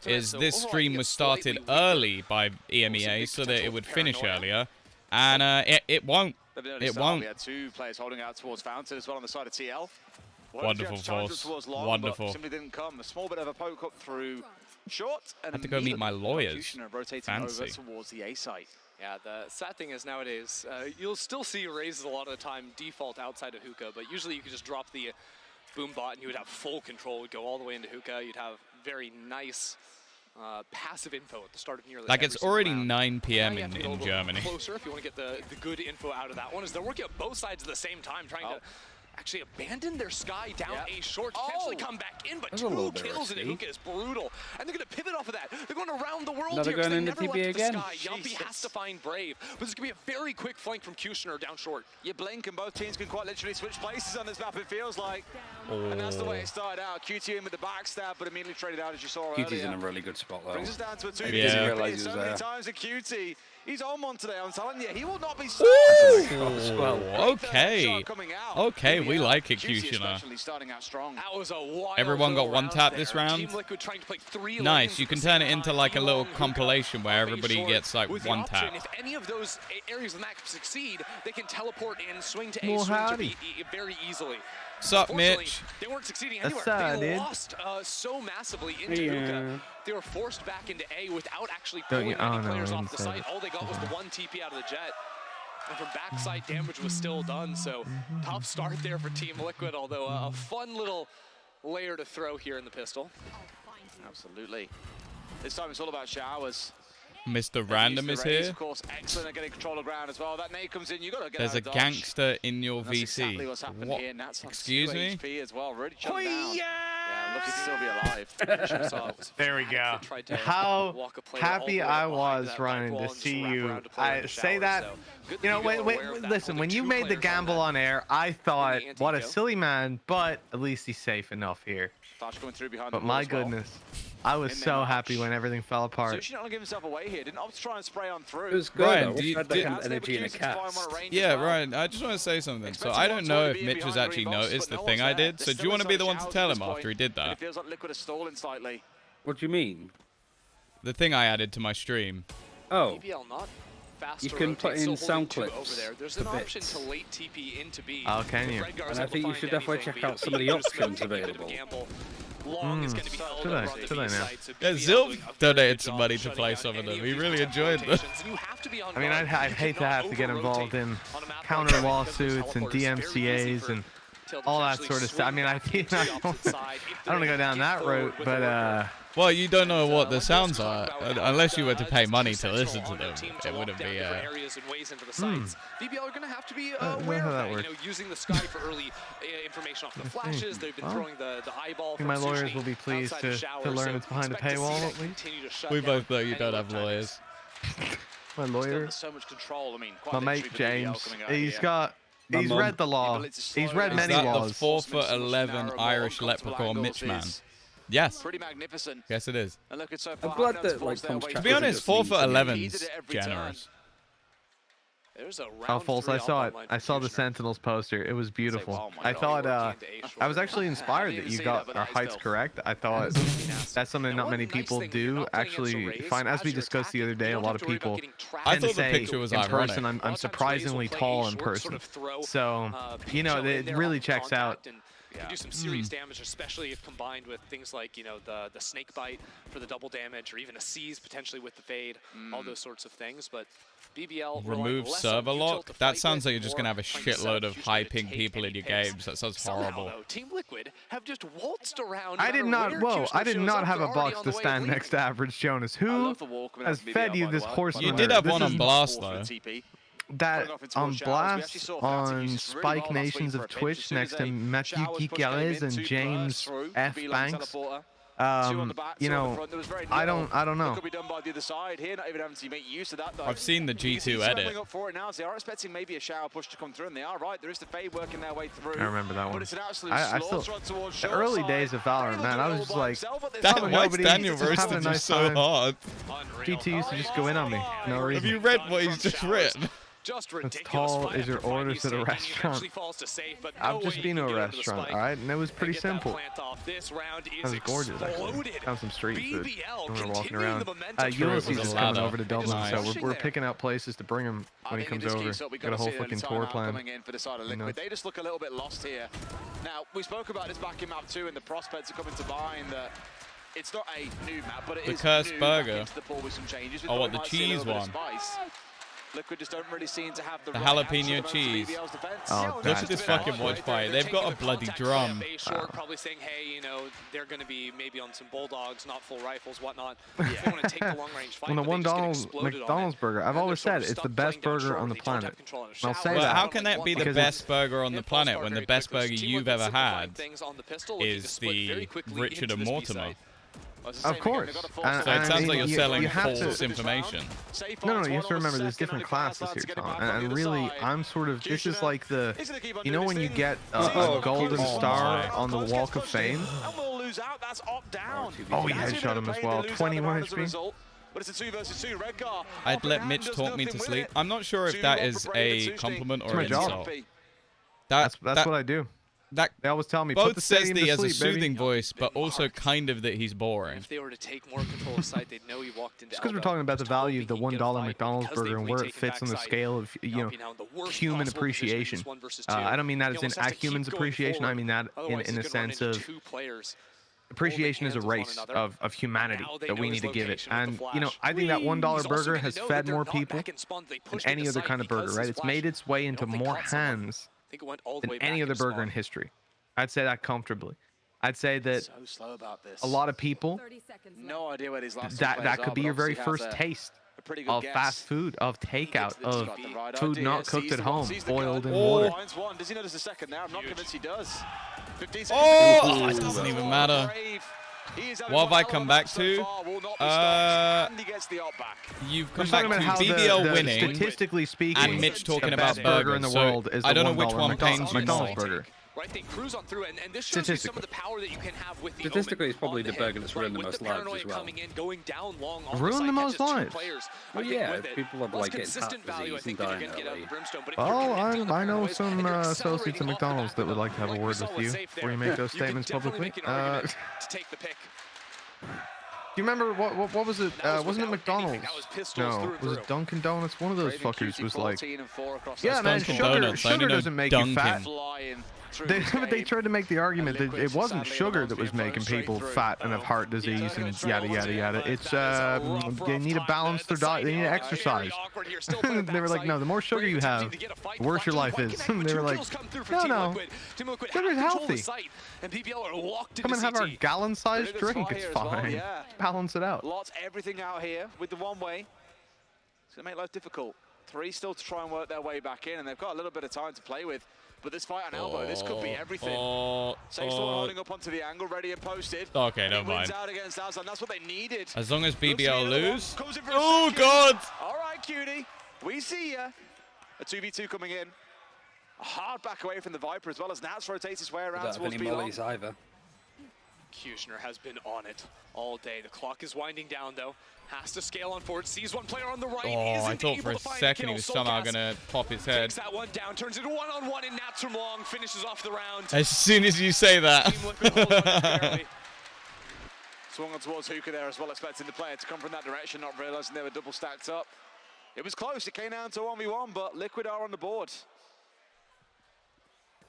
is this stream was started early by EMEA so that it would finish earlier, and it won't. It won't. We had 2 players holding out towards Fountain as well on the side of TL. Wonderful force. Wonderful. Simply didn't come. A small bit of a poke up through short. And I had to go meet my lawyers. Rotating Fancy. over towards the A site. Yeah, the sad thing is nowadays, you'll still see raises a lot of the time default outside of hookah, but usually you could just drop the boom bot and you would have full control. It would go all the way into hookah. You'd have very nice passive info at the start of nearly like every it's already round. 9 p.m. Now you have to get a in little Germany. Closer if you want to get the good info out of that one. Is they're working at both sides at the same time, trying to actually abandon their Sky down A short, potentially come back in, but That's 2 kills in hookah is brutal. And they're going to pivot off of that. They're going around the world Now they're here. going They into never TB left again. The Sky. Yumpy has to find Brave, but there's going to be a very quick flank from Kushner down short. You blink and both teams can quite literally switch places on this map, it feels like. And that's the way it started out. QT in with the backstab, but immediately traded out as you saw earlier. QT's in a really good spot though. Brings us down to a 2 Yeah. so many times at QT. He's on one today, I'm telling you. He will not be Okay. Okay, we like it, Kushner. Starting out strong. That was a wild Everyone got one tap there. this round. Team Liquid trying to play 3 Nice. lanes You at can the turn same it into time. like a little Hookah compilation where off a everybody short gets like with the 1 option, tap. If any of those areas of the map succeed, they can teleport in, swing to A, Well, swing to howdy. B very easily. Sup, Unfortunately, Mitch? they weren't succeeding That's anywhere. sad, They dude. lost so massively into hookah. They were forced back into A without actually Don't pulling you- any oh, no, players I off didn't the say site. that. All they got was the 1 TP out of the jet. And from backside, damage was still done. So tough start there for Team Liquid, although a fun little layer to throw here in the pistol. Absolutely. This time it's all about showers. Mr. Random is here. Of course, excellent at getting control of ground as well. That nade comes in, you got to get There's out a of dodge. gangster in your That's VC. exactly what's happened What? here. Nat's on Excuse 2 me? HP as well, really jumped down. Yeah, lucky to still be alive. There we go. Tried to How walk a player all the happy way I behind was, that Ryan, wall to and just see wrap you. around a player in I the say shower. that. So good You know, that you wait, got aware of that. listen. Only When you 2 made the players on gamble that. on air, I thought, the what a anti-go. silly man. But at least he's safe enough here. Flash going through behind But the wall my as well. goodness, I was In their so happy match. when everything fell apart. Sushi not going to give himself away here. Didn't opt to try and spray on through. It was good. Ryan, I do you- wish I had do- that kind of energy in a cast. Yeah, Ryan, I just want to say something. So I don't know if Mitch has actually noticed the thing I did. So do you want to be the one to tell him after he did that? It feels like Liquid is stalling slightly. What do you mean? The thing I added to my stream. Oh, BBL not fast You to can rotate, put in still sound holding 2 clips over there. There's for an option bits. to late TP into B. Oh, can you? Red Guards And I able think to you find should definitely anything, check but out some of the just options making a bit of a available. gamble. Long is going to be held should over I? on the Should B I now? side, so Yeah, BBL Zilv doing a very donated good some job money of to shutting play out some of any them. of We these really type of enjoyed them. rotations, and you have to be on I mean, guard. I'd You hate to cannot have to get involved in over-rotate on a map counter like that because those lawsuits and teleporters, very easy DMCAs for and Till to all that potentially sort of stuff. I swing mean, I back think to I the opposite side if don't want to they're go down get that forward route, with but the worker. Well, you don't know what the Like sounds we are, talked about, unless you were to pay just money to central listen to on their them. team to It lock wouldn't down be. different areas and ways into the sites. BBL are going to have to be know aware how of that that. works. Using the sky for early information off the flashes. They've been Well, throwing the eyeball. I think my from lawyers Sushi will be pleased outside the to shower, learn so it's behind a expect to see paywall that at least. continue to shut We down both know you any don't have left-handers. lawyers. My Still lawyer, there's so much control. I mean, quite my literally mate for BBL James, coming out he's here. got, My he's mum. read the law. Ability to He's slow read down. Is many that the laws. 4'11" Irish leprechaun Mitch man? Yes. Pretty magnificent. Yes, it is. And look at so far. I'm glad Having that, to like, force their Tom's way chat To be through. honest, doesn't seem to me. 4'11" He is did it every time. generous. There's a How round false 3 I saw it. online I saw the Kushner. Sentinels poster. It was beautiful. wow, my I God. thought, Working into A I was short. actually inspired that you got our heights correct. I thought that's something not many people do actually find. As we discussed the other day, a lot of people I tend to thought the say picture was in ironic. person, I'm surprisingly tall in person. So, you know, it really checks out. Can do some serious damage, especially if combined with things like, you know, the snake bite for the double damage, or even a seize potentially with the fade, all those sorts of things. But BBL Remove server lock? That sounds like you're just going to have a shitload of high ping people in your games. That sounds horrible. Somehow, though, Team Liquid have just waltzed around. I did not. Whoa! I did not have a box to stand next to Average Jonas. Who has fed you this horse? You did have one on Blast though. That on Blast on Spike Nations of Twitch next to Matthew Kikales and James F. Banks. You know, I don't know. Could be done by the other side here, not even having to make use of that though. I've seen the You can see G2 edit. Swimming up for it now, so they are expecting maybe a shower push to come through, and they are right. There is the fade working their way through. I remember that But one. it's an absolute I still, slaughter towards the short early side. days of Valorant, man, I was just like, That Oh, White nobody Daniel just having a roasted you nice so time. hard. GT used to just go in on me. No Have reason. you read what he's just written? Just As ridiculous. tall as your orders at a restaurant. I've just been to a restaurant, all right, and it was pretty simple. This round That was is gorgeous, actually. Found some street food when we were walking around. BBL Ulysses is coming over to Dublin, Nice. so we're picking out places to bring him when he comes over. Got a whole fucking tour plan. For the side of Liquid. They just look a little bit lost here. Now, we spoke about this back in map 2, and the prospects are coming to mind that it's not a new map, but it is cursed new burger. into the pool with some changes. Oh, what, the cheese one? Liquid just don't really seem to have the The right jalapeno answer to cheese. BBL's defense. Oh, Look at this fucking watch fight. They've got a bloody drum. Probably saying, hey, you know, they're going to be maybe on some bulldogs, not full rifles, whatnot. They want to take the long range fight. Well, the McDonald's burger, I've always said it's the best burger on the planet. I'll say Well, that. how can that be the best burger on the planet when the best burger you've ever had is the Richard and Mortimer? Of course. So it sounds like you're selling false information. No, you have to remember there's different classes here, Tom. And really, I'm sort of, this is like the, you know when you get a golden star on the Walk of Fame? Oh, he headshot him as well. 21 HP. But it's a 2-versus-2. Redgar. I'd let Mitch talk me to sleep. I'm not sure if that is a compliment or an insult. That's what I do. They always tell me, put Both the says stadium that he to has a sleep, baby. soothing voice, but also kind of that he's boring. If they were to take more control of sight, they'd know he walked into Just because we're talking about the value of the $1 McDonald's burger and where it fits on the scale of, you know, human appreciation. I don't mean that as in a human's appreciation. I mean that in a sense of appreciation is a race of humanity that we need to give it. And, you know, I think that $1 burger has fed more people than any other kind of burger, right? It's made its way into more hands than any other burger in history. I'd say that comfortably. I'd say that a lot of people, no idea where these last that could be your very first taste of fast food, of takeout, of food not cooked at home, boiled in water. Does he notice a second there? I'm not convinced he does. Oh, it doesn't even matter. What have I come back to? You've come back to BBL winning, statistically speaking, and Mitch talking about burger in the world so is I the don't know which one McDonald's pains you more. burger. Right, they cruise on through, and this shows you some of the power that you can have with the Statistically, it's probably Omen the burger that's ruined the most lives as well. Ruined the most lives? Well, yeah, people are like getting heart disease and dying early. Oh, I know some associates at McDonald's that would like to have a word with you before you make those statements publicly. To take the pick. Do you remember what was it? Wasn't it McDonald's? No, was it Dunkin' Donuts? One of those fuckers was like, yeah, man, sugar doesn't make you fat. They tried to make the argument that it wasn't sugar that was making people fat and have heart disease and yada yada yada. It's they need to balance their diet. They need to exercise. They were like, no, the more sugar you have, the worse your life is. They were like, no, sugar's healthy. Come and have our gallon-sized drink. It's fine. Balance it out. Lots everything out here with the one way. It's gonna make life difficult. 3 still to try and work their way back in, and they've got a little bit of time to play with. But this fight on elbow, this could be everything. Safe holding up onto the angle, ready and posted. Okay, never mind. Out against Aslan. That's what they needed. As long as BBL lose. Oh, God. All right, cutie. We see ya. A 2v2 coming in. A hard back away from the Viper as well as Nats rotates his way around towards mollies either. Kushner has been on it all day. The clock is winding down, though. Has to scale on forward. Sees one player on the right. Oh, I thought for a second he was somehow going to pop his head. Takes that one down, turns it one-on-one, and Nats from long finishes off the round. As soon as you say that. Swung on towards Hookah there as well, expecting the player to come from that direction, not realizing they were double stacked up. It was close. It came down to 1v1, but Liquid are on the board.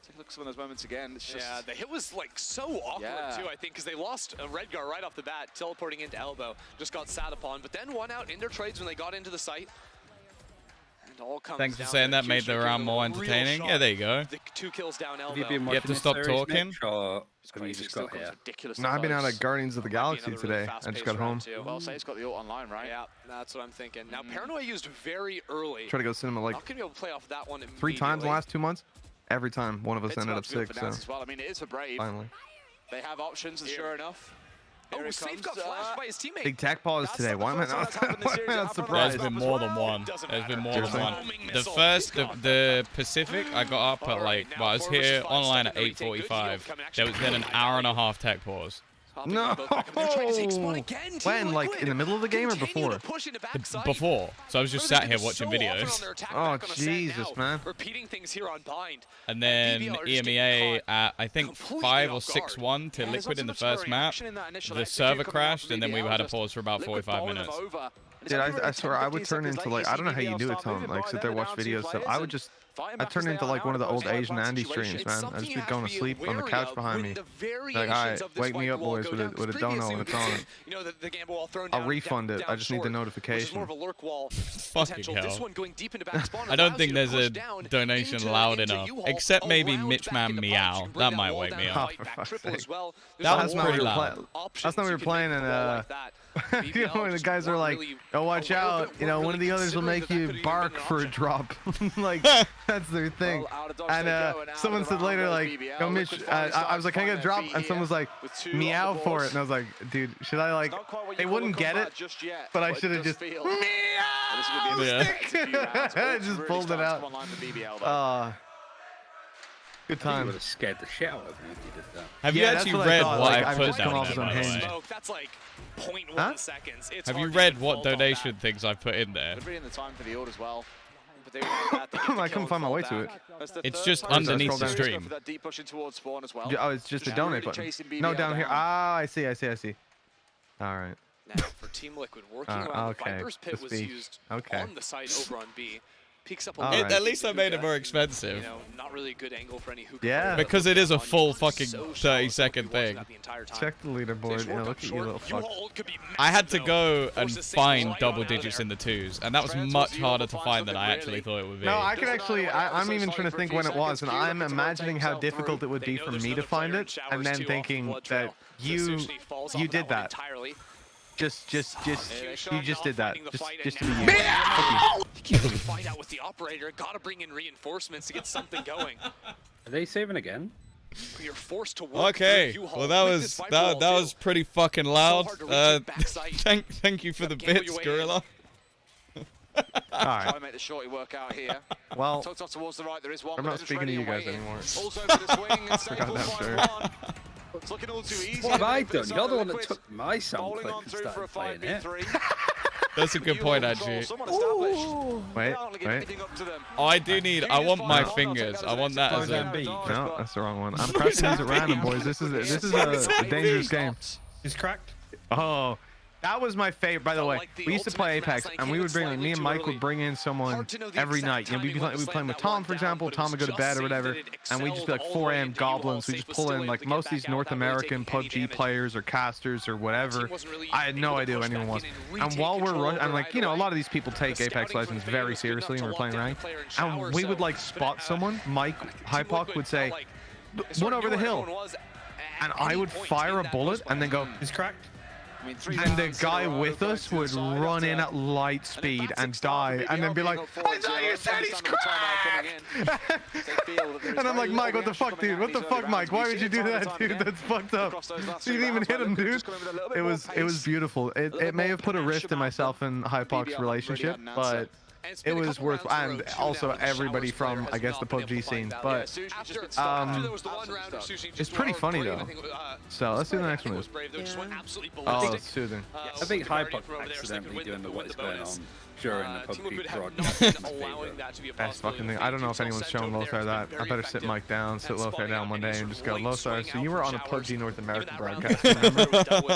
Take a look at some of those moments again. It's just... Yeah, the hit was like so awkward too, I think, because they lost a Redgar right off the bat, teleporting into elbow. Just got sat upon, but then won out in their trades when they got into the site. And all comes Thanks for saying that made the round more entertaining. Yeah, there you go. The 2 kills down elbow. Have you have to stop talking? Or have you just got here? No, I've been out at Guardians of the Galaxy today. I just got home. Well, say it's got the ult online, right? Yeah, that's what I'm thinking. Now, Paranoia used very early. Try to go cinema like Not gonna be able to play off that one 3 times in the last 2 months. Every time one of us ended up sick, so as well. I mean, it is for Brave. Finally. They have options, and sure enough. Oh, Safe got flashed by his teammate. Big tech pause today. Why am I not surprised? There's been more than one. There's been more than one. The first, the Pacific, I got up at like, well, I was here online at 8:45. There was then an hour and a half tech pause. No! When? Like in the middle of the game or before? Before. So I was just sat here watching videos. Oh, Jesus, man. Repeating things here on Bind. And then EMEA at, I think, 5 or 6-1 to Liquid in the first map. The server crashed, and then we had a pause for about 45 minutes. Dude, I swear, I would turn into, like, I don't know how you do it, Tom. Like, sit there, watch videos, stuff. I would just... I turned into like one of the old Asian Andy streams, man. I'd just be going to sleep on the couch behind me. Like, alright, wake me up, boys, with a dono and it's on. I'll refund it. I just need the notification. Fucking hell. I don't think there's a donation loud enough. Except maybe Mitchman Meow. That might wake me up. That was pretty loud. Last time we were playing and you know, the guys are like, oh, watch out, you know, one of the others will make you bark for a drop. Like, that's their thing. And someone said later, like, oh, Mitch, I was like, can I get a drop? And someone was like, meow for it. And I was like, dude, should I, like, they wouldn't get it, but I should have just, meow! I just pulled it out. Good time. Would have scared the shit out of me if you did that. Have you actually read what I put down there, by the way? That's like 0.1 seconds. Have you read what donation things I put in there? I couldn't find my way to it. It's just underneath the stream. Oh, it's just a donate button. No, down here. Ah, I see. All right. Now, for Team Liquid, working around the Viper's Pit was used on the side over on B. Peaks up a little. At least I made it more expensive. You know, not really a good angle for any hookah. Yeah. Because it is a full fucking 30-second thing. Check the leaderboard. Yeah, look at you, little fuck. I had to go and find double digits in the 2s, and that was much harder to find than I actually thought it would be. No, I can actually. I'm even trying to think when it was, and I'm imagining how difficult it would be for me to find it, and then thinking that you did that. You just did that. Just to be you. You can't really find out with the operator. Gotta bring in reinforcements to get something going. Are they saving again? You're forced to work. Okay, well that was pretty fucking loud. Thank you for the bits, Gorilla. Alright. Make the shorty work out here. Well, towards the right, there is one, I'm not speaking to you guys anymore. Also for the swing and Forgot that, sure. It's looking all too easy. What have I done? You're the one that took my sound clip and started playing it. That's a good point, actually. Wait. Oh, I want my fingers. I want that as a beat. No, that's the wrong one. I'm pressing these at random, boys. This is a dangerous game. It's cracked. Oh. That was my favorite, by the way. We used to play Apex, and we would bring, like, me and Mike would bring in someone every night. You know, we'd be playing with Tom, for example. Tom would go to bed or whatever, and we'd just be like 4 AM goblins. We just pull in, like, most of these North American PUBG players or casters or whatever. I had no idea who anyone was. And while we're running, and, like, you know, a lot of these people take Apex Legends very seriously when we're playing ranked. And we would, like, spot someone. Mike Hypoc would say, one over the hill. And I would fire a bullet and then go, it's cracked. And the guy with us would run in at light speed and die, and then be like, I thought you said he's cracked! And I'm like, Mike, what the fuck, dude? What the fuck, Mike? Why would you do that, dude? That's fucked up. You didn't even hit him, dude. It was beautiful. It may have put a rift in myself and Hypoc's relationship, but it was worth, and also everybody from, I guess, the PUBG scene. But it's pretty funny though. So let's do the next one. Oh, it's soothing. I think Hypoc accidentally doing the what is going on during the PUBG broadcast. Best fucking thing. I don't know if anyone's shown Lothar that. I better sit Mike down, sit Lothar down one day, and just go, Lothar, so you were on a PUBG North American broadcast, remember?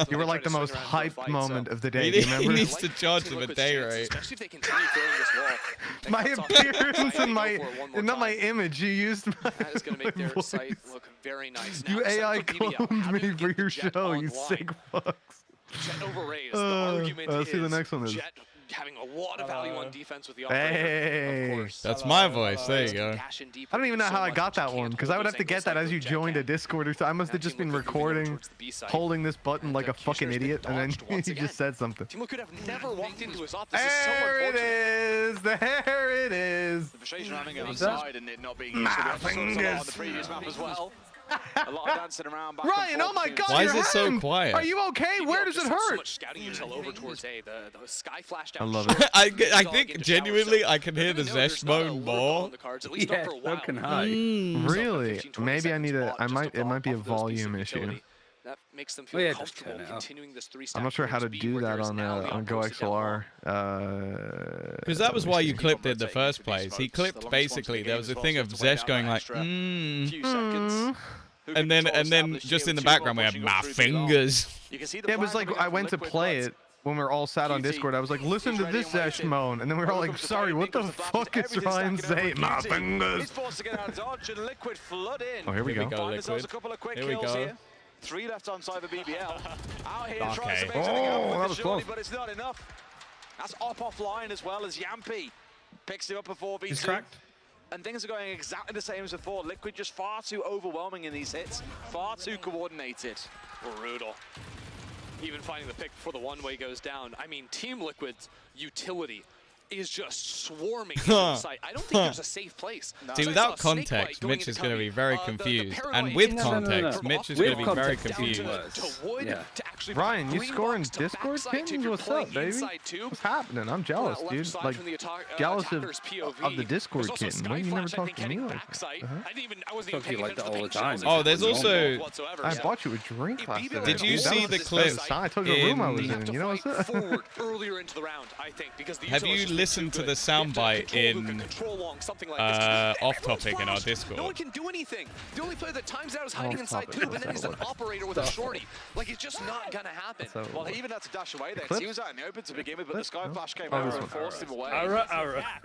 You were like the most hyped moment of the day, do you remember? He needs to charge them a day rate. My appearance and not my image, you used my That is going to make their site look very nice. You AI cloned me for your show, you sick fucks. Jet overraised. The argument let's see the next one is. Jet having a lot of value on defense with the Hey, of course. That's my voice. There you go. I don't even know how I got that one, because I would have to get that as you joined a Discord or something. I must have just been recording, holding this button like a fucking idiot, and then you just said something. There it is! There it is! My fingers! A lot of dancing around back Ryan, oh my god, why is your it so hand! quiet? Are you okay? Where does it hurt? I love it. I think genuinely I can hear the Zesh moan more. Yeah, so can I. Really? Maybe I need a. It might be a volume issue. That makes them feel comfortable continuing this 3-stack. I'm not sure how to do that on GoXLR. Because that was why you clipped it in the first place. He clipped basically. There was a thing of Zesh going like, and then just in the background we had my fingers. It was like I went to play it when we were all sat on Discord. I was like, listen to this Zesh moan, and then we were all like, sorry, what the fuck is Ryan saying? My fingers. Oh, here we go. Liquid. Here we go. 3 left on side of BBL. Out here tries to make that was close. but it's not enough. That's offline as well as Yampy picks him up before V2. And things are going exactly the same as before. Liquid just far too overwhelming in these hits, far too coordinated. Brutal. Even finding the pick before the one-way goes down. I mean, Team Liquid's utility is just swarming into sight. I don't think there's a safe place. See, without context, Mitch is going to be very confused. And with context, Mitch is going to be very confused. Ryan, you scoring Discord kittens? What's up, baby? What's happening? I'm jealous, dude. Like, jealous of the Discord kitten. Why you never talk to me like that? I wasn't even paying attention all the time. Oh, there's also... I bought you a drink last night. Did you see the clip? I told you the room I was in. You know what's up? Earlier into the round, I think, because the Have you listened to the soundbite in Off Topic in our Discord? No one can do anything. The only player that times out is hiding inside tube, and then he's an operator with a shorty. Like, it's just not gonna happen. Well, he even had to dash away there, because he was out in the open to begin with, but the Sky Flash came over and forced him away.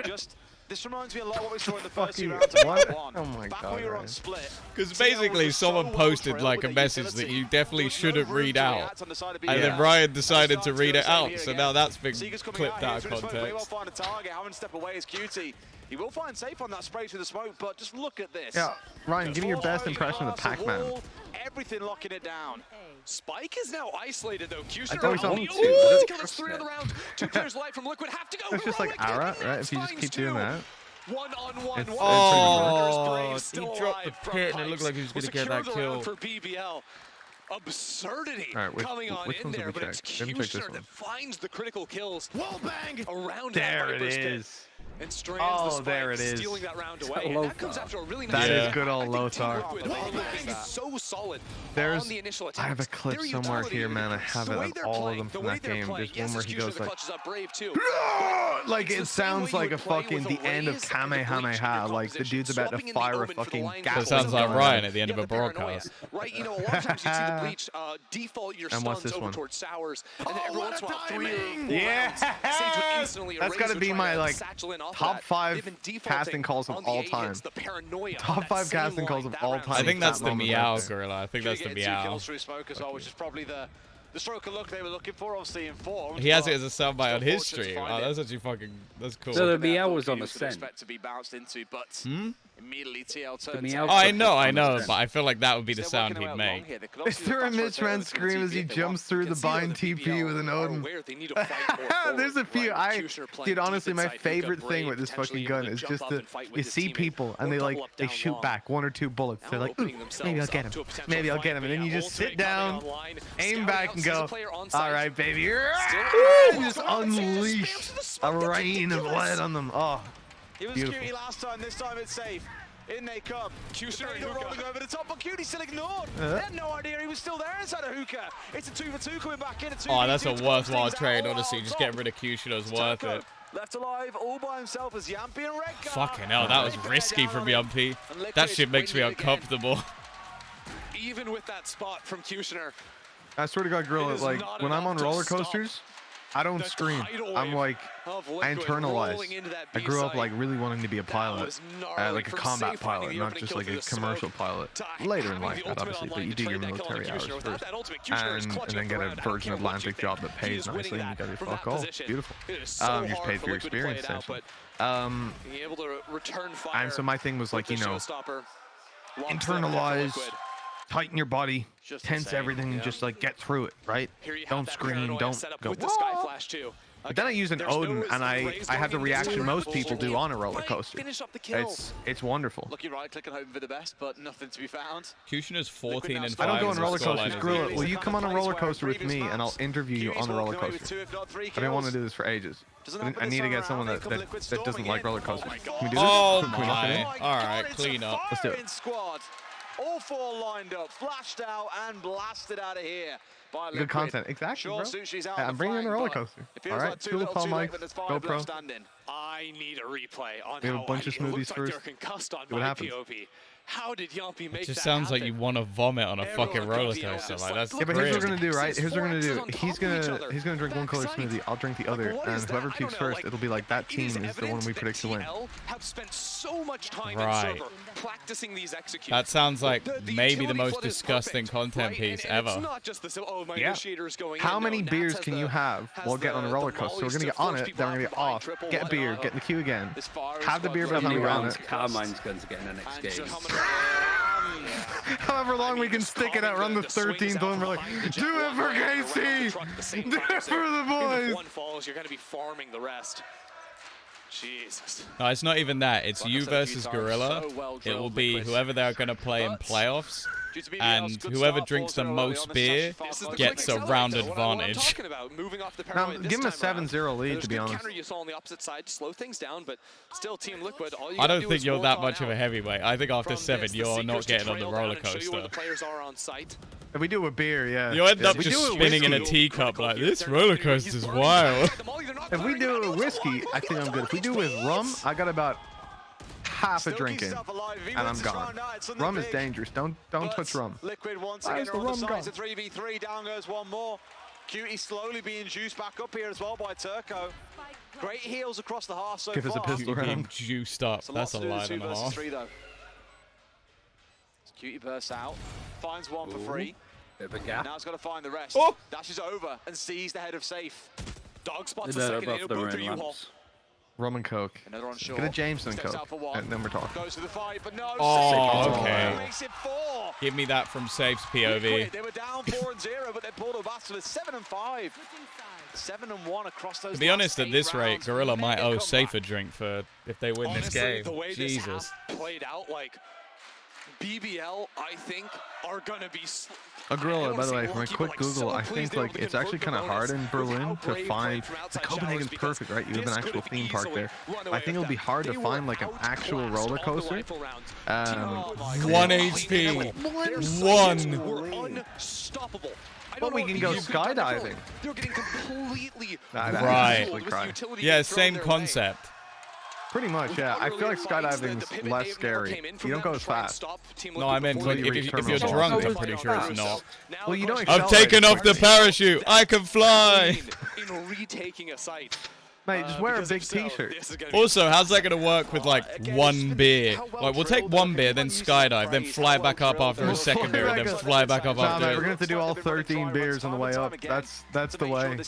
Just, this reminds me a lot of what we saw in the first 2 rounds of Round 1. Oh my Back when we were on Split. Because basically someone posted like a message that you definitely shouldn't read out, and then Ryan decided to read it out, so now that's been clipped out of context. Haven't step away is Cutie. He will find safe on that spray through the smoke, but just look at this. Yeah, Ryan, give me your best impression of the Pac-Man. Everything locking it down. Spike is now isolated though. I thought he saw him too. 3 on the round. 2 players light from Liquid have to go. It's just like Ara, right? If you just keep doing that. 1-on-1. Oh, he dropped the pit and it looked like he was going to get that kill. For BBL. Absurdity coming on in there, but it's Cushner that finds the critical kills. Wallbang around there it is. And strands the there it is. Stealing that round away. And that comes after a really nice That is good old Lothar. So solid. There's, on the initial I have a clip somewhere here, man. I have it of all of them from that game. There's one where he goes like, like it sounds like a fucking the end of Kamehameha. Like the dude's about to fire a fucking gas. It sounds like Ryan at the end of a broadcast. Right, you know, a lot of times you see the Bleach default your stuns over towards Sours, and then every once in a while 3 or 4 rounds, that's gotta be my like top 5 casting calls of all time. Top 5 casting calls of all time. I think that's the Meow Gorilla. I think that's the Meow. Kills through smoke as well, which is probably the stroke of luck they were looking for, obviously in form. He has it as a soundbite on his stream. Oh, that's actually fucking, that's cool. So the Meow was on the scent. Expect to be bounced into, but immediately TL turns. Oh, I know, but I feel like that would be the sound he'd make. Is there a Mitchman scream as he jumps through the bind TP with an Odin? There's a few. Dude, honestly, my favorite thing with this fucking gun is just that you see people and they shoot back 1 or 2 bullets. They're like, ooh, maybe I'll get him. Maybe I'll get him. And then you just sit down, aim back, and go, all right, baby. Just unleash a rain of lead on them. Oh, it was Cutie last time. This time it's safe. In they come. Cutie rolling over the top, but Cutie still ignored. They had no idea he was still there inside of Hookah. It's a 2-for-2 coming back in. Oh, that's a worthwhile trade, honestly. Just getting rid of Cutie is worth it. Left alive all by himself as Yampy and Red. Fucking hell, that was risky from Yampy. That shit makes me uncomfortable. Even with that spot from Cushner. I swear to God, Gorilla, like, when I'm on roller coasters, I don't scream. I'm like, I internalize. I grew up like really wanting to be a pilot, like a combat pilot, not just like a commercial pilot. Later in life, obviously, but you do your military hours first, and then get a Virgin Atlantic job that pays nicely, and you got your fuck all. Beautiful. You're just paid for your experience, essentially. And so my thing was like, you know, internalize. Tighten your body, tense everything, and just like get through it, right? Don't scream, don't go. But then I use an Odin, and I have the reaction most people do on a roller coaster. It's wonderful. Looking right, clicking hoping for the best, but nothing to be found. Kushner's 14 and 5. I don't go on roller coasters. Gorilla, will you come on a roller coaster with me, and I'll interview you on the roller coaster? I've been wanting to do this for ages. I need to get someone that doesn't like roller coasters. Can we do this? Oh my! All right, clean up. Let's do it. All four lined up, flashed out, and blasted out of here by Liquid. Good content, exactly, Sure, bro. Sushi's out I'm bringing in a roller coaster. All right, like two lapel mics, GoPro. I need a replay on We have a how bunch of smoothies like first. they're concussed on See what my happens. POV. How did Yumpy make It just that sounds like happen? you want to vomit on a fucking roller coaster. Like that's Yeah, but here's what we're great. gonna do, right? Here's what we're gonna do. He's gonna drink one color smoothie. I'll drink the other, and whoever pukes first, it'll be like that team is the one we predict to win. Have spent so much time Right. in server practicing these executes. That sounds like maybe the utility most flood is disgusting perfect, content right? piece And it's ever. not just the my Yeah. initiator's going How in. many No, beers Nats can has you the- have while getting on a roller coaster? So we're gonna get on it, then we're gonna get off, get beer, get in the queue again, have the beer by the How time many we get on rounds it. Carmine's going to get in the next game? However long we can stick it out, run the 13th one, we're like, do it for KC! Do it for the boys! If one falls, you're going to be farming the rest. Jesus. No, it's not even that. It's Like I you said a few versus times, Gorilla. so well It drilled, will be Liquid. whoever they're going to play in But playoffs. Due to BBL's And good whoever start, drinks the 4-0 early on, most this is beer actually fast enough. gets a round advantage. Talking about moving off the Now, paranoid give him a this time around. 7-0 lead, There's to be good honest. counter you saw on the opposite side to slow things down, but still Team Liquid, all you I gotta don't do think is you're work that on much of a out. heavyweight. I think after From 7, this, the you're Seekers not to getting on the trail down roller and show you where the coaster. players are on site. If we do it with beer, yeah. You end Yeah, up we just do it with spinning in a whiskey. teacup like, this roller coaster's wild. If we do it with whiskey, I think I'm good. If we do it with rum, I got about half a drink in, and I'm gone. Rum is dangerous. Don't touch rum. Liquid once Why again is are the on the rum side. gone? It's a 3v3. Down goes one more. Cutie slowly being juiced back up here as well by Turco. Great heals across the half so Give us a far. pistol Being round. juiced up. It's a lot That's to a do with line 2 and a versus half. 3 though. Cutie bursts out, finds one for free. Bit of a gap. Now it's got to find the rest. Oh! Dashes over and sees the head of safe. Dog spots They're a second above in, the both are rim U-Haul. lamps. Rum and Coke. Another on shore. Get a Jameson Steps Coke, out for one. and then we're talking. Goes to the fight, but no. Oh, Safe. okay. Makes it 4. Give me that from Safe's POV. They were down 4-0, but they pulled a battle with 7-5. 7-1 across those. To be last honest, at 8 this rate, rounds. Gorilla might Mega owe comeback. Safe a drink for if they win this Honestly, game. the way Jesus. this half played out, like BBL, I think, are gonna be. A Gorilla, by the way, from a quick Google, I think like it's actually kind of hard in Berlin to find. Like, Copenhagen's perfect, right? You have an actual theme park there. I think it'll be hard to find like an actual roller coaster. 1 HP. 1. Unstoppable. But we can go skydiving. They're getting completely Right. Yeah, same concept. concept. Pretty much, yeah. I feel like skydiving's less scary. You don't go as fast. No, I meant like, if you're drunk, I'm pretty sure it's not. Well, you don't I've taken off the parachute. I can fly. In retaking a site. Mate, just wear a Because big if so, t-shirt. this is gonna be- Also, how's that going to work with like 1 beer? Like, we'll take 1 beer, then skydive, then fly back up after a second beer, and then fly back up Nah, mate, we're after. gonna have to do all 13 beers on the way up. That's the way.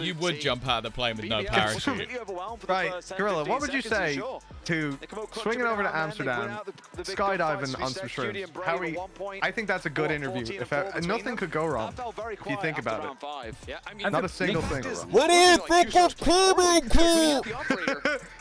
You would jump out of the plane with no parachute. Right, Gorilla, what would you say to swinging over to Amsterdam, skydiving on some shrooms? How we? I think that's a good interview. If nothing could go wrong, if you think about it. Yeah, I mean, Not a single thing. What do you think of coming, cool?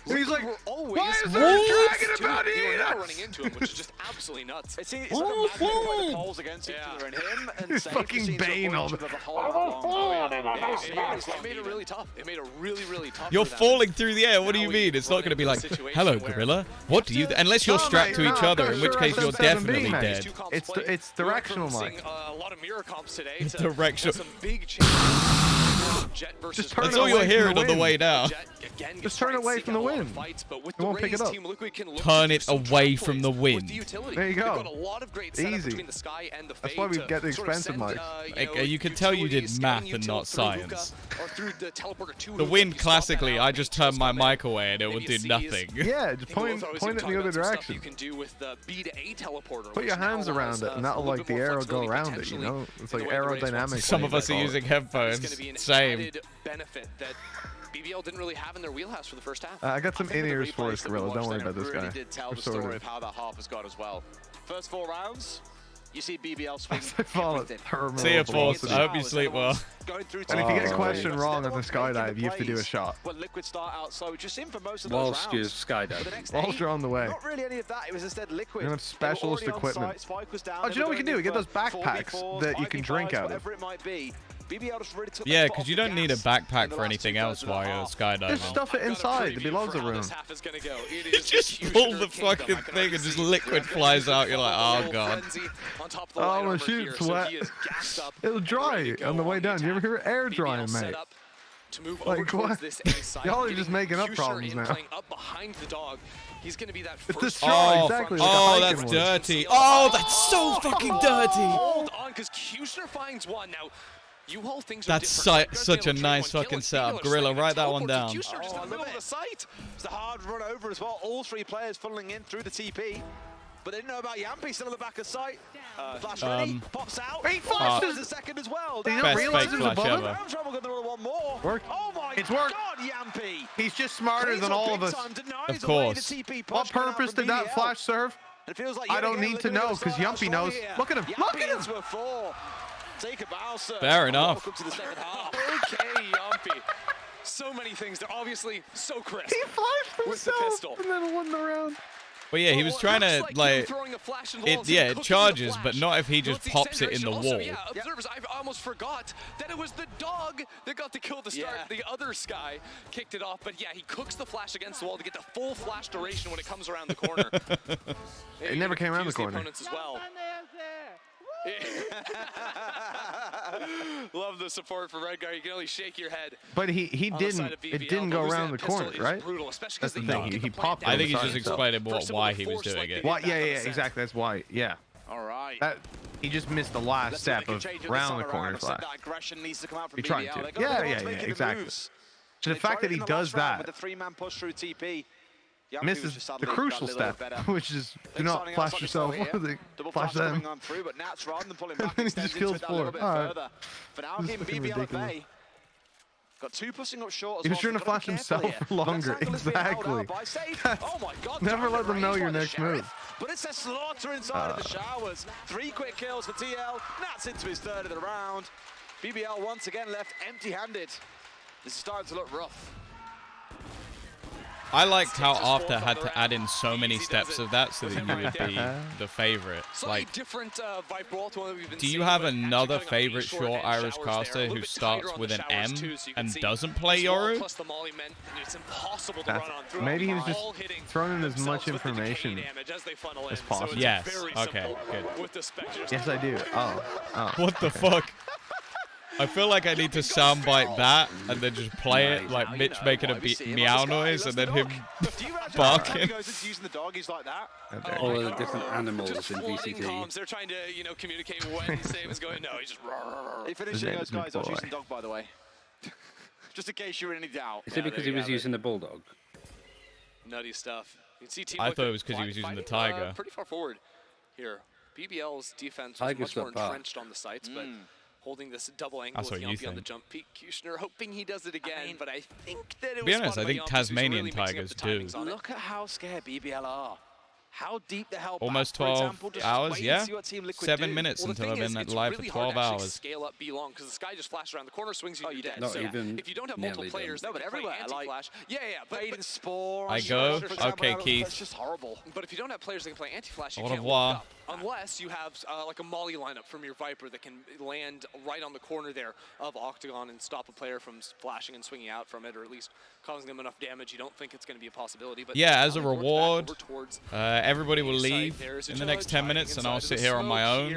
He's like, why is there there a dragon about to They were eat now us? running into him, which is just absolutely nuts. It's like a magnet where the poles against each other, and him and He's Safe fucking seem to Bane avoid all each the- other the whole night long. It made it really tough. It made it really, really tough. You're for them. falling through the air. What do you Now we mean? It's not run going to be into a like, situation hello, where Gorilla. What do you? Unless you're No, strapped mate, to each no, other, I'm in which sure case you're 7B, definitely mate. dead. Two comps It's played. directional, We went Mike. from seeing, a lot of mirror comps today to Directional. some big changes. Jet versus Just turn That's it all you're away from hearing the on the wind. way down. Jet, again, gets Just turn tried away seeking from the a lot of wind. fights, but with It won't the pick it Rays, up. Team Liquid can look Turn to it do some away trap from the plays wind. with the utility. There you They've go. got a lot of great setups Easy. between the Sky and the That's Fade why we to get the sort of expensive send, mics. You can tell you did utilities, math getting and util not through science. hookah or through the teleporter to The hookah. wind, You stop that classically, out, I just you turned my stop that. mic away and it would do WCs. nothing. Yeah, just point Both it obviously in the talking other about some stuff direction. You can do with the B to A teleporter. Put which your now hands allows, around it, and that'll a little like bit the more arrow go flexibility around it. You potentially know, it's in like the way the Rays want to aerodynamic. Some of us are call it. using It's headphones. going to be an Same. added benefit that BBL didn't really have in their wheelhouse for the first half. I got some I think that the in-ears for replays us, that we Gorilla. Don't watched worry then about this really guy. did tell We're the story sorted. of how that half has got as well. First 4 rounds, you see BBL swing I follow everything. terminal See ya, Force. velocity. I hope you sleep well. Going through And if you get a Oh, question right. wrong They're on the the ones making skydive, you have to do a plays shot. When Liquid start out slow, which is in for most of those Whilst you're rounds. But the skydiving. next Whilst 8, you're on the way. not really any of that. It was instead Liquid. You're gonna have specialist They were already on equipment. site, Spike was down, Oh, do they you know were what we can going do? We get in those for backpacks 4v4s, that you can drink 5v5s, out of. whatever it might be. BBL just really took Yeah, because you don't need a backpack for anything else while you're skydiving. Just stuff it inside. There'll be loads of room. Just pull the fucking thing and just liquid flies out. You're like, oh god. Oh, my shoot's wet. It'll dry on the way down. You ever hear air drying, mate? Like what? Y'all are just making up problems now. He's gonna be that It's the first. straw, exactly. Oh, that's dirty. Oh, that's so fucking dirty. Hold on, because Kushner finds one now. That's such a nice fucking setup. Gorilla, write that one down. It's a hard run over as well. All three players funneling in through the TP. But they didn't know about Yampy still in the back of sight. Flash ready, pops out. He flashes a second as well. They don't realize there's a bubble. Round trouble, got another one more. Work. Oh my It's worked. God, Yampy. He's just smarter than all of us. Of course. What purpose did that flash serve? It feels like I don't need to know because Yumpy knows. Look at him. Look at him. Take a bow, sir. Fair enough. Welcome to the second half. Okay, Yampy. So many things. They're obviously so crisp. He flashed with the himself pistol. and then won the round. But yeah, he was trying to like it charges, but not if he just pops it in the wall. Yeah, observers, I almost forgot that it was the dog that got to kill the start. The other Sky kicked it off, but yeah, he cooks the flash against the wall to get the full flash duration when it comes around the corner. It never came around the corner. Opponents as well. Love the support for Redguard. You can only shake your head. But he didn't. It didn't go around the corner, right? That's the thing. He popped. I think he just explained why he was doing it. Why? Yeah, exactly. That's why. Yeah. All right. He just missed the last step of round the corner flash. He tried to. Yeah, exactly. So the fact that he does that with the three-man push through TP. misses the crucial step, which is do not flash yourself. Flash them. And then he just kills four. Alright. For now, game BBL at bay. Got two pushing up short as he was trying to flash himself for longer. Exactly. Never let them know your next move. But it's a slaughter inside of the showers. 3 quick kills for TL. Nats into his third of the round. BBL once again left empty-handed. This is starting to look rough. I liked how After had to add in so many steps of that so that you would be the favorite. Like, do you have another favorite short Irish caster who starts with an M and doesn't play Yoru? Maybe he was just throwing in as much information as possible. Yes. Okay, good. Yes, I do. Oh. What the fuck? I feel like I need to soundbite that and then just play it like Mitch making a meow noise and then him barking. All of the different animals in VCT. They're trying to, communicate when Save is going. No, he's just. He finished those guys off using dog, by the way. Just in case you're in any doubt. Is it because he was using the bulldog? Nutty stuff. You can see team I thought it was because he was using the tiger. Pretty far forward here. BBL's defense was much more entrenched on the sites, but holding this double angle with Yampy on the jump peak. Kushner hoping he does it again, but I think that it was. To be honest, I think Tasmanian tigers do. Look at how scared BBL are. How deep the hell almost 12 hours, yeah? 7 minutes until I'm in that live for 12 hours. Scale up B long because the Sky just flashed around the corner, swings you, you're dead. Not even if you don't have multiple players, no, but everywhere, like but Spore. I go. Okay, Keith. That's just horrible. But if you don't have players that can play anti-flash, you Au can't revoir. look up. Unless you have like a Molly lineup from your Viper that can land right on the corner there of Octagon and stop a player from flashing and swinging out from it, or at least causing them enough damage. You don't think it's going to be a possibility. But yeah, as a reward, everybody will leave in the next 10 minutes, and I'll sit here on my own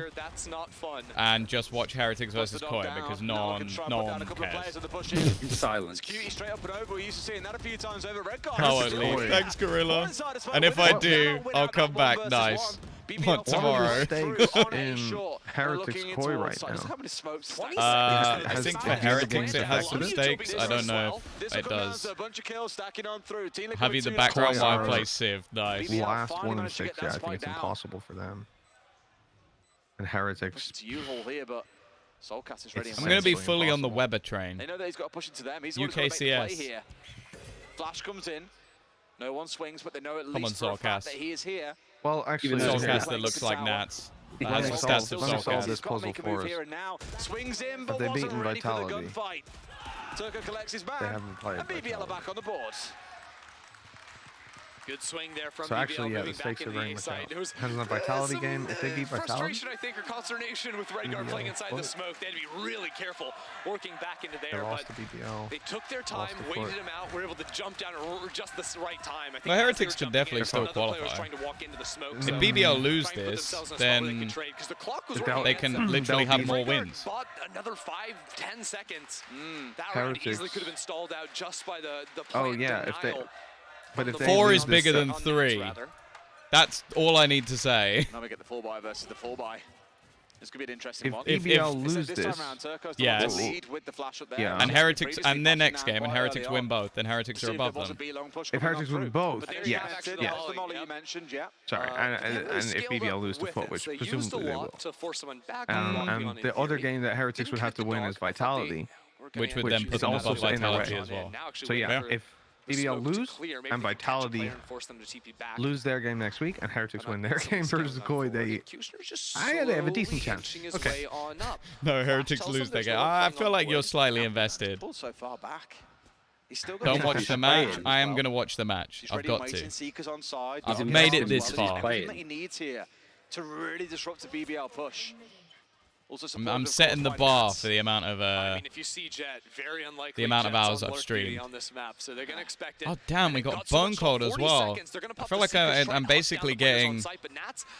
and just watch Heretics versus Koi because no one cares. Silence. I won't leave. Thanks, Gorilla. And if I do, I'll come back. Nice. What, tomorrow? In Heretics Koi right now. I think for Heretics it has some stakes. I don't know if it does. Have you the background while I play Civ? Nice. Last 1 in 6, yeah, I think it's impossible for them. And Heretics. I'm going to be fully on the Weber train. They know that he's got to push into them. He's UKCS. Flash comes in. No one swings, but they know at least for a fact that he is here. Well, actually, Soulcast that looks like Nats. That's the stats of solve this Soulcast. puzzle for us. Have they beaten Vitality? Turco collects his man. They haven't played and BBL are back on the board. Good swing there from So BBL, actually, yeah, the stakes are very much out. Depends on the Vitality game. If they beat Vitality, frustration, I think, or consternation with Redguard playing inside the smoke. They had to be really careful working back into there. They lost But to BBL. they took their time, waited him out, were able to jump down at just the right time. I think well, Heretics could definitely still qualify. If BBL lose this, then they can literally have more wins. Bought another 5-10 seconds. That round easily could have been stalled out just by the plant denial. But if 4 is bigger than 3. That's all I need to say. Now we get the 4x versus the 4x. This could be an interesting one. If BBL lose this, yes. With the flash up there. Yeah. And Heretics, and their next game, and Heretics win both, then Heretics are above them. If Heretics win both, yes. Yes. The molly you mentioned, yeah. Sorry, and if BBL lose to Foot, which presumably they will. And the other game that Heretics would have to win is Vitality, which would then put them above Vitality as well. So yeah, if BBL lose and Vitality lose their game next week, and Heretics win their game versus Koi, they have a decent chance. Okay. No, Heretics lose their game. I feel like you're slightly invested. So far back. Don't watch the match. I am going to watch the match. I've got to. I've made it this far. Everything that he needs here to really disrupt the BBL push. I'm setting the bar for the amount of I mean, if you see Jet, very unlikely the amount of hours I've streamed. On this map, so they're gonna expect it. Oh damn, we got Bone Cold as well. I feel like I'm basically getting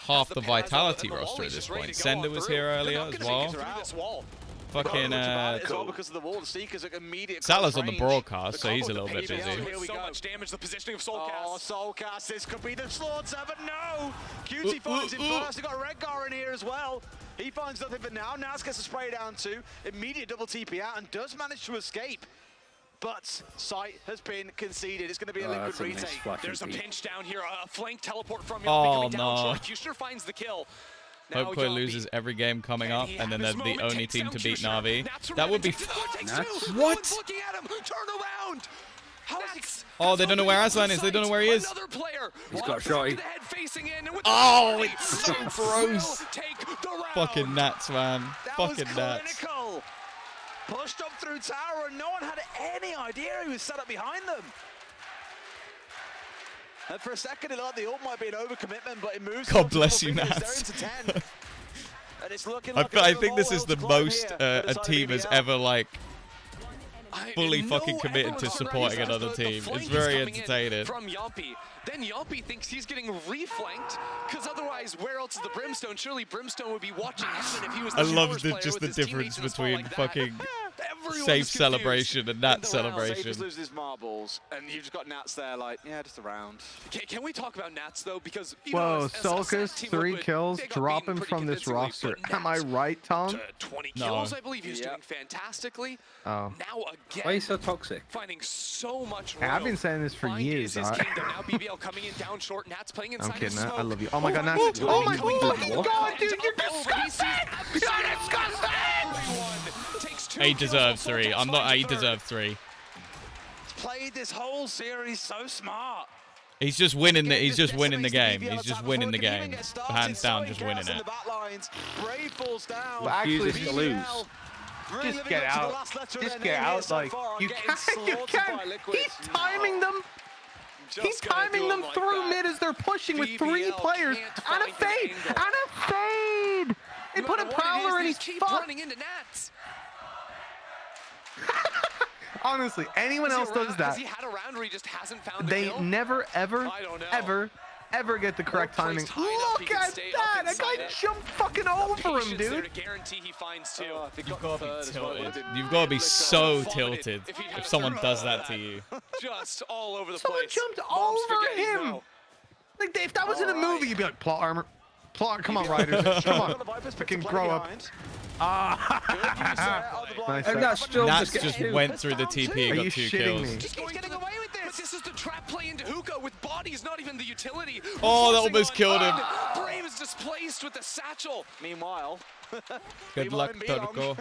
half the Vitality roster at this point. Sender was here earlier as well. Fucking Salah's on the broadcast, so he's a little bit busy. So much damage, the positioning of Soulcast. Oh, Soulcast, this could be the slaughter, but no! QT finds him first, he got Redgar in here as well. He finds nothing for now. Nats gets a spray down too. Immediate double TP out and does manage to escape. But sight has been conceded. It's going to be a Liquid retake. There's a pinch down here. A flank teleport from Yampi coming down short. Kushner finds the kill. Hope Koi loses every game coming up, and then they're the only team to beat Na'Vi. That would be what? Oh, they don't know where Aslan is. They don't know where he is. He's got a shotty. Oh, it's so gross. Fucking Nats, man. Fucking Nats. Pushed up through tower, and no one had any idea he was set up behind them. And for a second, it looked like the ult might be an overcommitment, but it moves. God bless you, Nats. I think this is the most a team has ever like fully fucking committed to supporting another team. It's very entertaining. From Yampi. Then Yampi thinks he's getting reflanked, because otherwise, where else is the Brimstone? Surely Brimstone would be watching heaven if he was the I love just the difference between fucking safe celebration and Nats celebration. Just loses his marbles, and you've just got Nats there like, yeah, just around. Can we talk about Nats, though? Because, whoa, Soulcast, 3 kills, drop him from this roster. Am I right, Tom? 20 kills, I believe. He's doing fantastically. Oh. Now again, why are you so toxic? Finding so much room. I've been saying this for years. Now BBL coming in down short. Nats playing inside. I'm kidding. The smoke. I love you. Oh my God, Nats. Oh my fucking God, dude, you're disgusting. You're disgusting. He deserves 3. I'm not. He deserves 3. He's played this whole series so smart. He's just winning the. He's just winning the game. He's just winning the game. Hands down, just winning it. Well, actually, if you lose, just get out. Just get out. Like you can't. You can't. He's timing them. He's timing them through mid as they're pushing with 3 players. And a fade. And a fade. They put a prowler and he's running into Nats. Honestly, anyone else does that. They never, ever get the correct timing. Look at that! That guy jumped fucking over him, dude. You've got to be tilted. You've got to be so tilted if someone does that to you. Just all over the place. Someone jumped over him. Like if that was in a movie, you'd be like, plot armor. Plot, come on, riders. Come on. Fucking grow up. Nice. Nats just went through the TP and got 2 kills. He's getting away with this. But this is the trap play into hookah with bodies, not even the utility. Oh, that almost killed him. Brave is displaced with the satchel. Meanwhile, good luck, Torko.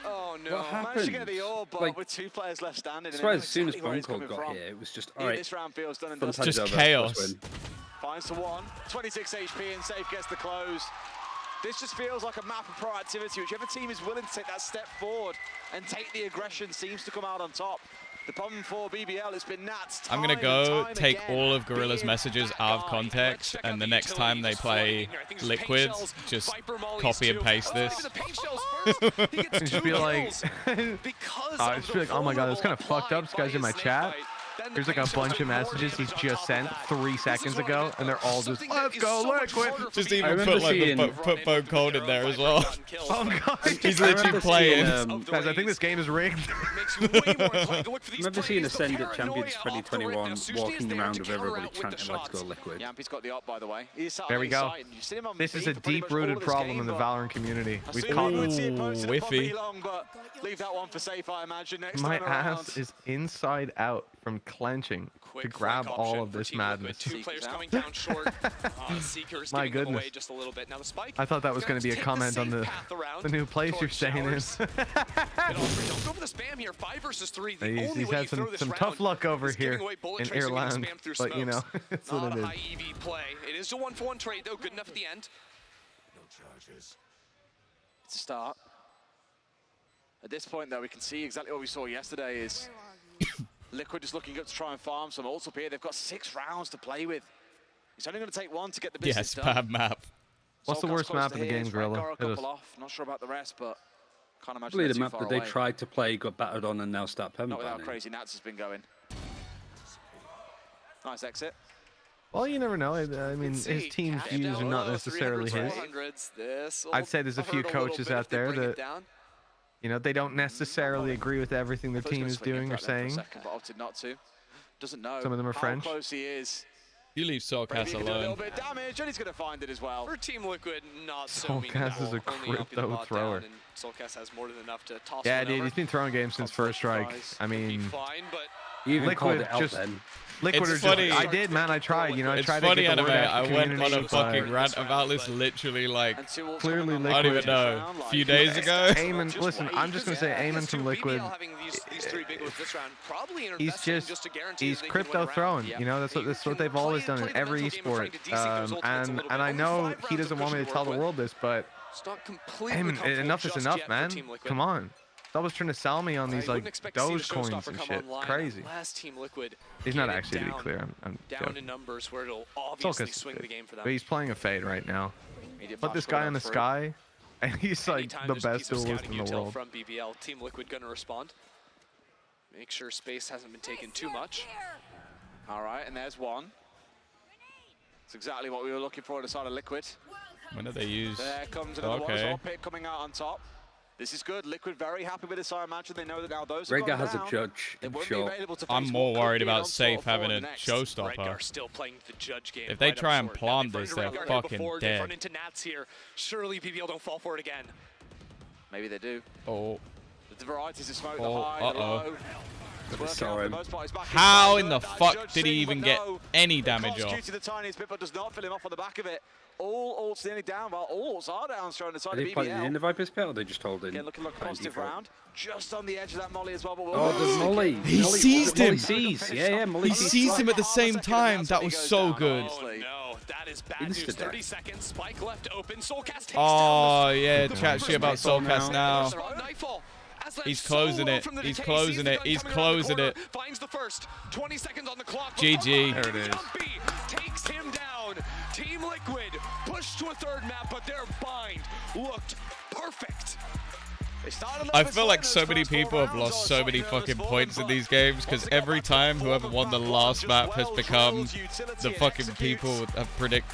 Oh no! Managed to get the orb, but with 2 players left standing. That's why as soon as Bone Cold got here, it was just alright. This round feels done and dusted. Just chaos. Finds the 1, 26 HP, and safe gets the close. This just feels like a map of proactivity. Whichever team is willing to take that step forward and take the aggression seems to come out on top. The problem for BBL has been Nats. I'm going to go take all of Gorilla's messages out of context, and the next time they play Liquid, just copy and paste this. Just be like, oh my god, it's kind of fucked up. This guy's in my chat. There's like a bunch of messages he's just sent 3 seconds ago, and they're all just, let's go Liquid. Just even put like put Bone Cold in there as well. Oh god, he's literally playing. Guys, I think this game is rigged. I remember seeing Ascend at Champions 2021 walking around with everybody chanting let's go Liquid. Yampy's got the up, by the way. There we go. This is a deep-rooted problem in the Valorant community. We've caught whiffy. Leave that one for safe, I imagine. Next my time around. ass is inside out from clenching to grab all of this madness. 2 players coming down short. Seekers my giving goodness. away just a little bit. Now the spike. I thought that was going to be a comment on the new place you're staying in. Don't go for the spam here. 5 versus 3. He's had some tough luck over here in Ireland, but you know, it's what it is. High EV play. It is a 1-for-1 trade though. Good enough at the end. No charges. It's a start. At this point, though, we can see exactly what we saw yesterday is Liquid just looking up to try and farm some ults up here. They've got 6 rounds to play with. It's only going to take 1 to get the business done. Yes, bad map. What's the worst map in the game, Gorilla? Not sure about the rest, but can't imagine Probably they're the too map far that they away. tried to play, got battered on, and now start permanent. Not without banning. crazy Nats has been going. Nice exit. Well, you never know. I mean, his team's views are not necessarily his. I'd say there's a few coaches out there that, you know, they don't necessarily agree with everything their team is doing or saying. But opted not to. Doesn't know. Some of them are French. How close he is. You leave Soulcast A little alone. bit of damage, and he's going to find it as well. For Team Liquid, not so Soulcast is a crypto thrower. Soulcast has more than enough to toss. Yeah, dude, he's been throwing games since first strike. I mean, fine, but You even called Liquid it out just. then. Liquid It's are just, funny. I did, man. I tried. You know, I It's tried funny, to get the Anime. word out I to went on a community, fucking but rant about this literally like clearly I don't even Liquid. know, a few days ago. Eamon, listen, I'm just gonna say Eamon from Liquid. He's crypto throwing. You know, that's what they've always done in every esport. And I know he doesn't want me to tell the world this, but Eamon, enough is enough, man. Come on. Stop was trying to sell me on these like Doge coins and shit. Crazy. He's not actually, to be clear. I'm down in numbers where it'll obviously swing the game for them. But he's playing a Fade right now. Put this guy in the sky, and he's like the best duelist in the world. From BBL, Team Liquid gonna respond. Make sure space hasn't been taken too much. All right, and there's one. It's exactly what we were looking for at the side of Liquid. When do they use? There comes another one. Okay. So pick coming out on top. This is good. Liquid very happy with this. I imagine they know that now those Rega has a judge in short. I'm more worried about Safe having a showstopper. Still playing the judge game. If they try and plant this, they're fucking dead. Run into Nats here. Surely BBL don't fall for it again. Maybe they do. Oh. The varieties of smoke, the high, the low. How in the fuck did he even get any damage off? The tiniest bit, but does not fill him off on the back of it. All ults nearly down. Well, all ults are down, showing the side Are of they BBL. playing in the Viper's pit, or they just holding? Again, looking like a positive round. Just on the edge of that molly as well. But Oh, the molly. He seized him. Molly sees. Yeah, Molly He seized him at the same time. That was so good. Oh no, that is bad news. 30 seconds. Spike left open. Soulcast takes Oh yeah, chat shit about Soulcast now. Nightfall. He's closing it. He's closing it. He's closing it. Finds the first. 20 seconds on the clock. GG. There it is. Takes him down. Team Liquid pushed to a third map, but their bind looked perfect. I feel like so many people have lost so many fucking points in these games because every time whoever won the last map has become the fucking people have predicted.